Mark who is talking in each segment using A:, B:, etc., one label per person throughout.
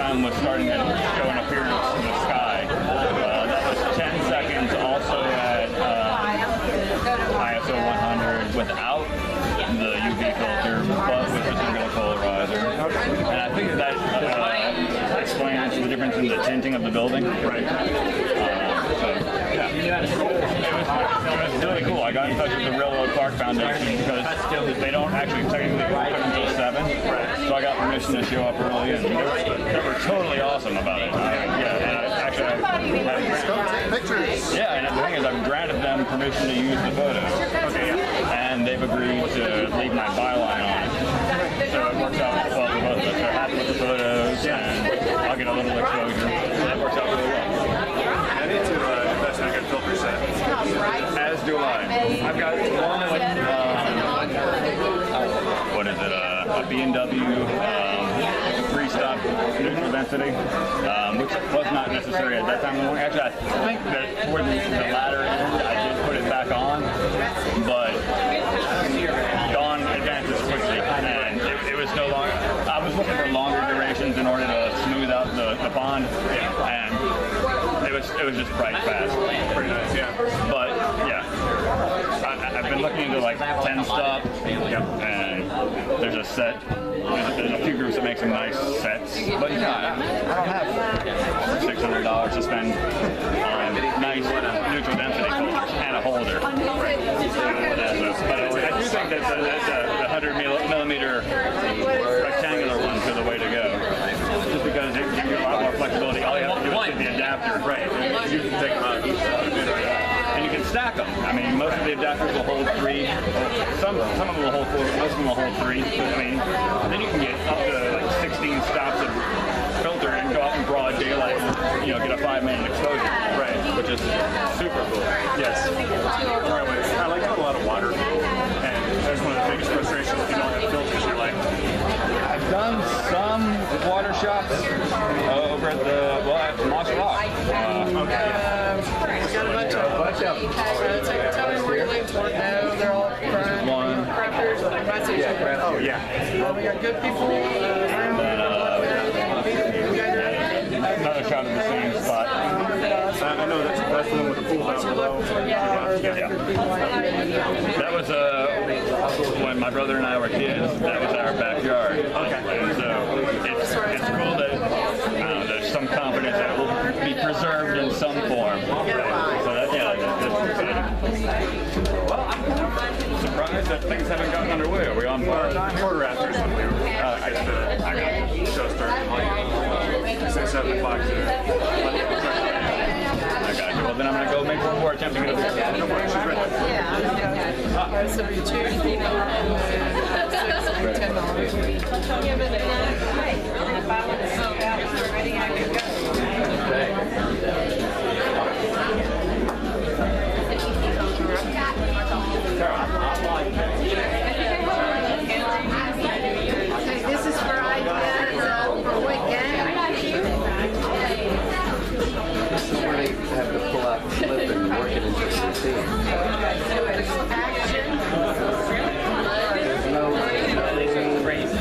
A: sun was starting to show an appearance in the sky. That was 10 seconds also at ISO 100 without the UV filter, but with the singular polarizer. And I think that explains the difference in the tinting of the building. Right. So, yeah. It was really cool. I got in touch with the Railroad Park Foundation because they don't actually technically open until 7. So I got permission to show up early, and they were totally awesome about it.
B: Pictures.
A: Yeah, and the thing is, I've granted them permission to use the photos. Okay. And they've agreed to leave my byline on it. So it works out well for both of us. They're happy with the photos, and I'll get a little exposure. So that works out really well.
B: I need to invest in a good filter set.
A: As do I. I've got one, what is it, a B&W three-stop neutral density, which was not necessary at that time. Actually, I think that toward the latter end, I did put it back on, but dawn advances quickly, and it was no longer. I was looking for longer durations in order to smooth out the bond, and it was just bright fast.
B: Pretty nice, yeah.
A: But yeah, I've been looking into like 10 stop, and there's a set. There's a few groups that make some nice sets, but you know, I don't have $600 to spend on nice neutral density filters and a holder. But I do think that the 100 millimeter rectangular ones are the way to go, just because it gives you a lot more flexibility. All you have to do is get the adapter, right? You can take them out each side. And you can stack them. I mean, most of the adapters will hold 3. Some of them will hold 4, most of them will hold 3. But, I mean, then you can get up to like 16 stops of filter and go out in broad daylight and, you know, get a 5-minute exposure. Right. Which is super cool.
B: Yes. I like a lot of water. And that's one of the biggest frustrations if you don't have filters. You're like,
A: I've done some water shots over at at Moss Rock.
C: Got a bunch of them. Tell me where you live for. No, they're all from
A: One.
C: preppers.
B: oh yeah.
C: We got good people around.
A: Another shot of the same spot.
B: I know that's the one with the pool down below.
A: That was when my brother and I were kids. That was our backyard. Okay. And so it's cool that there's some confidence that it will be preserved in some form. So that's exciting. Well, I'm surprised that things haven't gotten underway. Are we on par?
B: Quarter after is when we were. I got the show started like 6, 7 o'clock today.
A: I got you. Well, then I'm going to go make one more attempt to get up there.
B: No worries, she's right there.
C: So we choose people and $10. If I want to smoke out, if we're ready, I can go.
D: This is for ideas for what game?
E: This is where they have to pull out the flip and work it into a routine.
D: Action.
E: There's no crazy.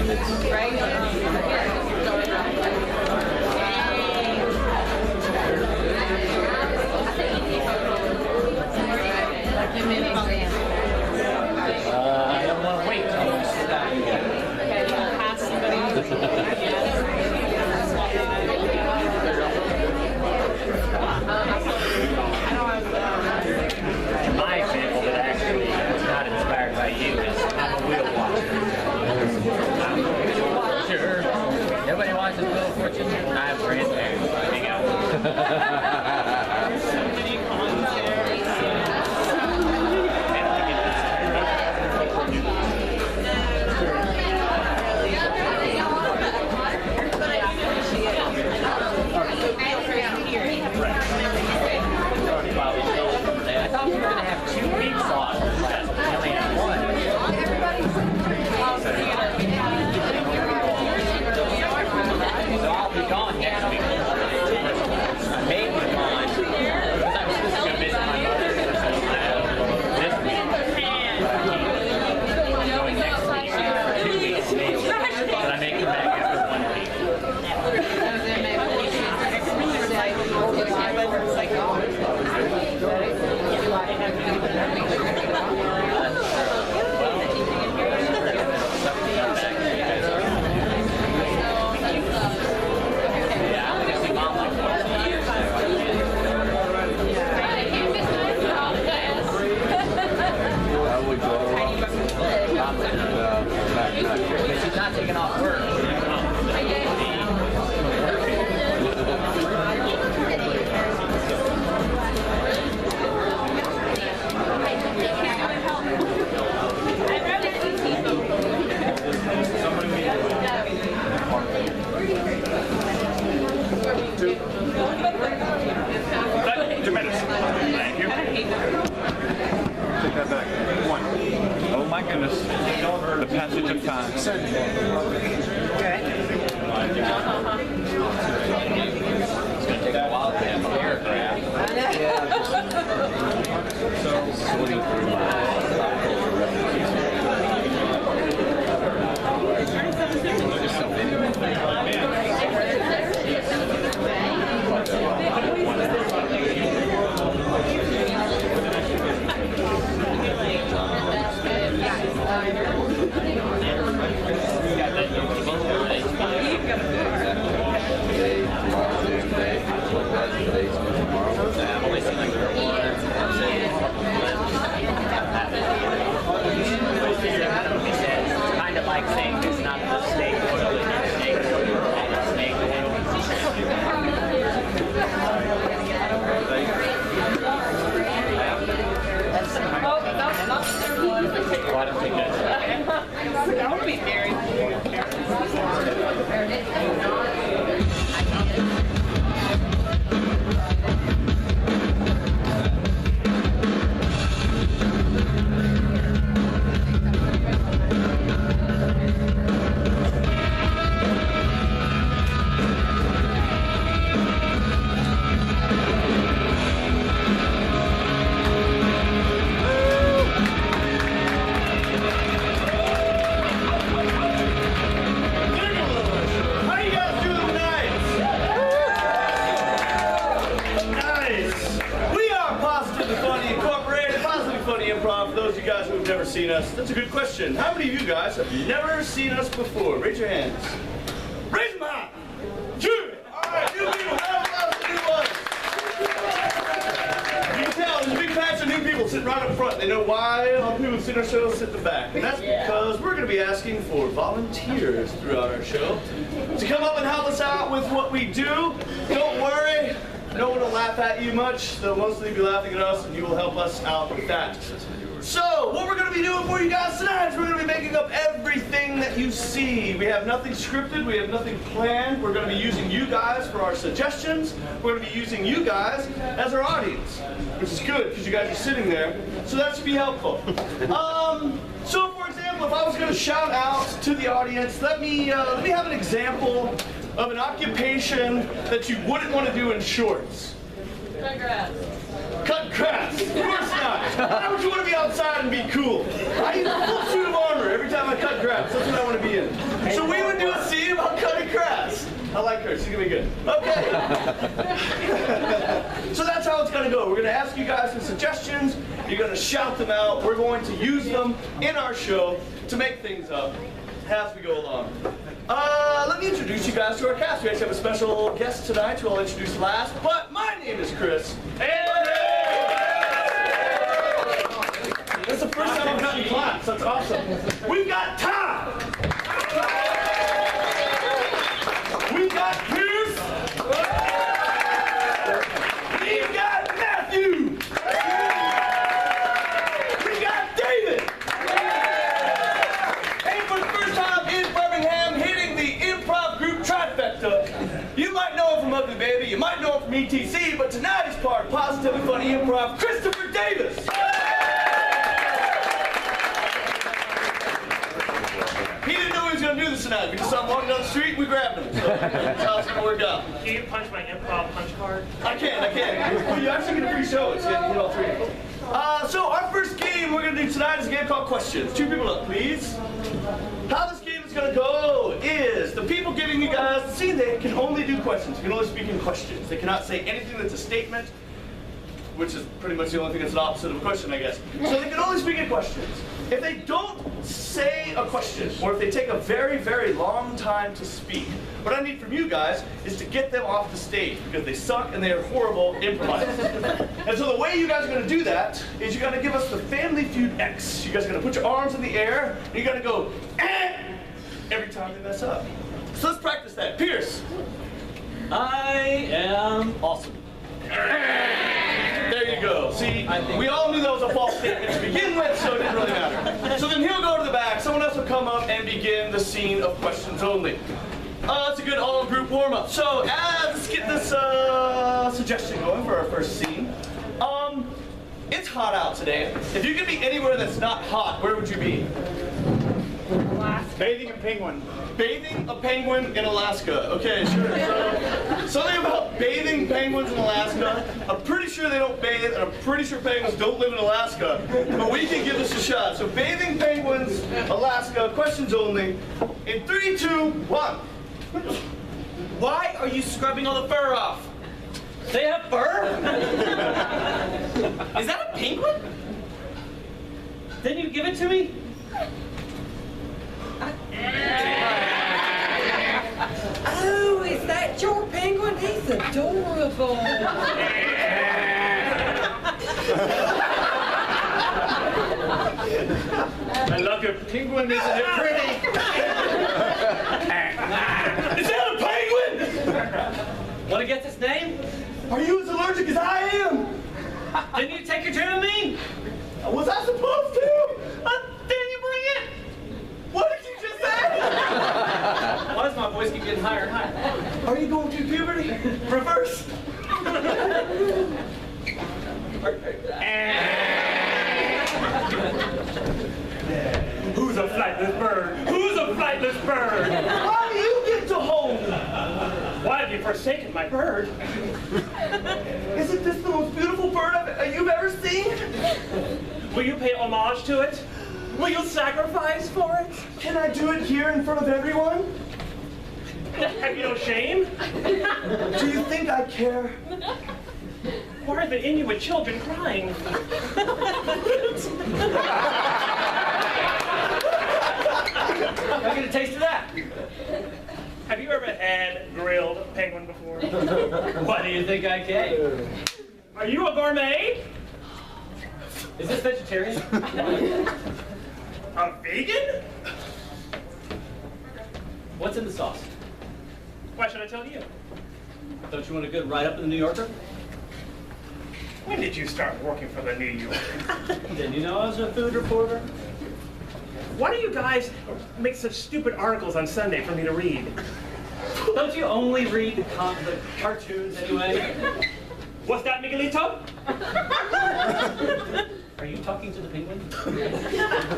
F: I don't want to wait till you stop. My example that actually is not inspired by you is I'm a wheel watcher. I'm a wheel watcher. Nobody wants to Wheel of Fortune. I'm brand new. There you go. I thought we were going to have 2 weeks off. We only have 1. So I'll be gone next week. I may
B: Tremendous. Thank you. Take that back. 1.
A: Oh my goodness. The passage of time.
F: It's gonna take a while to get a paragraph.
E: Sorting through my pop culture references. Just something.
F: Kind of like saying it's not the snake oil in your snake oil, it's snake oil. Well, I don't think that's
C: I want to be married.
G: How you guys doing tonight? Nice. We are Positively Funny Incorporated, Positively Funny Improv. For those of you guys who have never seen us, that's a good question. How many of you guys have never seen us before? Raise your hands. Raise them high. Good. All right, new people. How about the new ones? You can tell there's a big patch of new people sitting right up front. They know why all the people who sit in our show sit in the back. And that's because we're going to be asking for volunteers throughout our show to come up and help us out with what we do. Don't worry. No one will laugh at you much. They'll mostly be laughing at us, and you will help us out with that. So, what we're going to be doing for you guys tonight is we're going to be making up everything that you see. We have nothing scripted. We have nothing planned. We're going to be using you guys for our suggestions. We're going to be using you guys as our audience, which is good because you guys are sitting there. So that should be helpful. So, for example, if I was going to shout out to the audience, let me have an example of an occupation that you wouldn't want to do in shorts.
C: Cut grass.
G: Cut grass. Of course not. Why would you want to be outside and be cool? I use a full suit of armor every time I cut grass. That's what I want to be in. So we would do a scene about cutting grass. I like her. She's going to be good. Okay. So that's how it's going to go. We're going to ask you guys some suggestions. You're going to shout them out. We're going to use them in our show to make things up as we go along. Let me introduce you guys to our cast. We actually have a special guest tonight who I'll introduce last. But my name is Chris. And it's the first time I've gotten claps. That's awesome. We've got Tom. We've got Pierce. We've got Matthew. We got David. And for the first time in Birmingham, hitting the improv group trifecta. You might know him from Ugly Baby, you might know him from ETC, but tonight is part of Positively Funny Improv, Christopher Davis. He didn't know he was going to do this tonight. We just saw him walking down the street, we grabbed him. So that's how it's going to work out.
H: Can you punch my improv punch card?
G: I can. Well, you actually get a free show. It's you get all three. So our first game we're going to do tonight is a game called Questions. 2 people up, please. How this game is going to go is the people giving you guys the scene, they can only do questions. They can only speak in questions. They cannot say anything that's a statement, which is pretty much the only thing that's an opposite of a question, I guess. So they can only speak in questions. If they don't say a question, or if they take a very, very long time to speak, what I need from you guys is to get them off the stage because they suck and they are horrible improvisers. And so the way you guys are going to do that is you're going to give us the Family Feud X. You guys are going to put your arms in the air and you're going to go, eh, every time they mess up. So let's practice that. Pierce.
H: I am awesome.
G: There you go. See, we all knew that was a false statement to begin with, so it didn't really matter. So then he'll go to the back, someone else will come up and begin the scene of questions only. It's a good all-group warm-up. So, let's get this suggestion going for our first scene. It's hot out today. If you could be anywhere that's not hot, where would you be?
B: Bathing a penguin.
G: Bathing a penguin in Alaska. Okay, sure. So, something about bathing penguins in Alaska. I'm pretty sure they don't bathe, and I'm pretty sure penguins don't live in Alaska. But we can give this a shot. So, bathing penguins, Alaska, questions only. In 3, 2, 1.
H: Why are you scrubbing all the fur off? They have fur? Is that a penguin? Didn't you give it to me?
C: Oh, is that your penguin? He's adorable.
H: I love your penguin, isn't it pretty?
G: Is that a penguin?
H: Want to guess its name?
G: Are you as allergic as I am?
H: Didn't you take it to me?
G: Was I supposed to?
H: Didn't you bring it?
G: What did you just say?
H: Why does my voice keep getting higher and higher?
G: Are you going through puberty? Reverse.
H: Who's a flightless bird? Who's a flightless bird?
G: How do you get to home?
H: Why have you forsaken my bird?
G: Isn't this the most beautiful bird you've ever seen?
H: Will you pay homage to it? Will you sacrifice for it?
G: Can I do it here in front of everyone?
H: Have you no shame?
G: Do you think I care?
H: Why are the Inuit children crying? I'll get a taste of that. Have you ever had grilled penguin before? Why do you think I came? Are you a gourmet? Is this vegetarian? A vegan? What's in the sauce? Why should I tell you? Don't you want a good write-up in the New Yorker? When did you start working for the New Yorker? Didn't you know I was a food reporter? Why do you guys make such stupid articles on Sunday for me to read? Don't you only read the cartoons anyway? What's that, Miguelito? Are you talking to the penguin?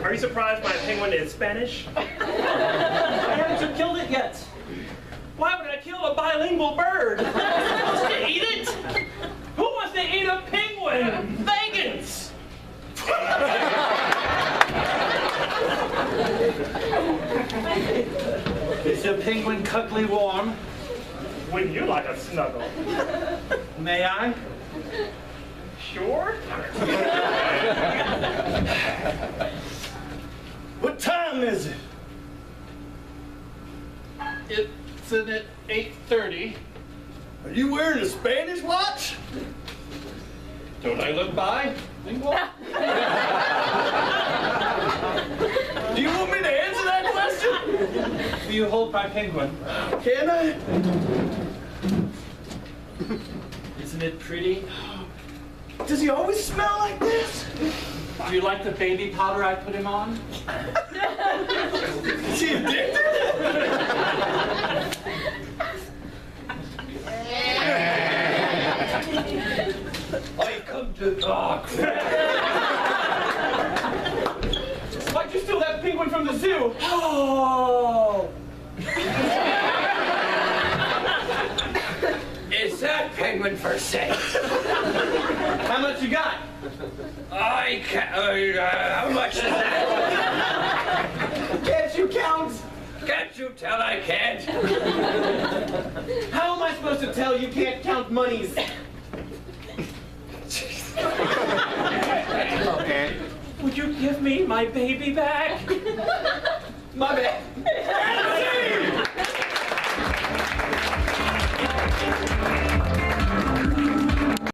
H: Are you surprised my penguin is Spanish? Haven't you killed it yet? Why would I kill a bilingual bird? Am I supposed to eat it? Who wants to eat a penguin? Vegans!
F: Is the penguin cuddly warm?
H: Wouldn't you like a snuggle?
F: May I?
H: Sure.
G: What time is it?
F: It's in at 8:30.
G: Are you wearing a Spanish watch?
F: Don't I look bilingual?
G: Do you want me to answer that question?
F: Do you hold my penguin?
G: Can I?
F: Isn't it pretty?
G: Does he always smell like this?
F: Do you like the baby powder I put him on?
G: Is he addicted?
F: I come to talk.
H: Why'd you steal that penguin from the zoo? Oh!
F: Is that penguin for sale?
H: How much you got?
F: I can't. How much is that?
H: Can't you count?
F: Can't you tell I can't?
H: How am I supposed to tell you can't count monies? Would you give me my baby back? My bad.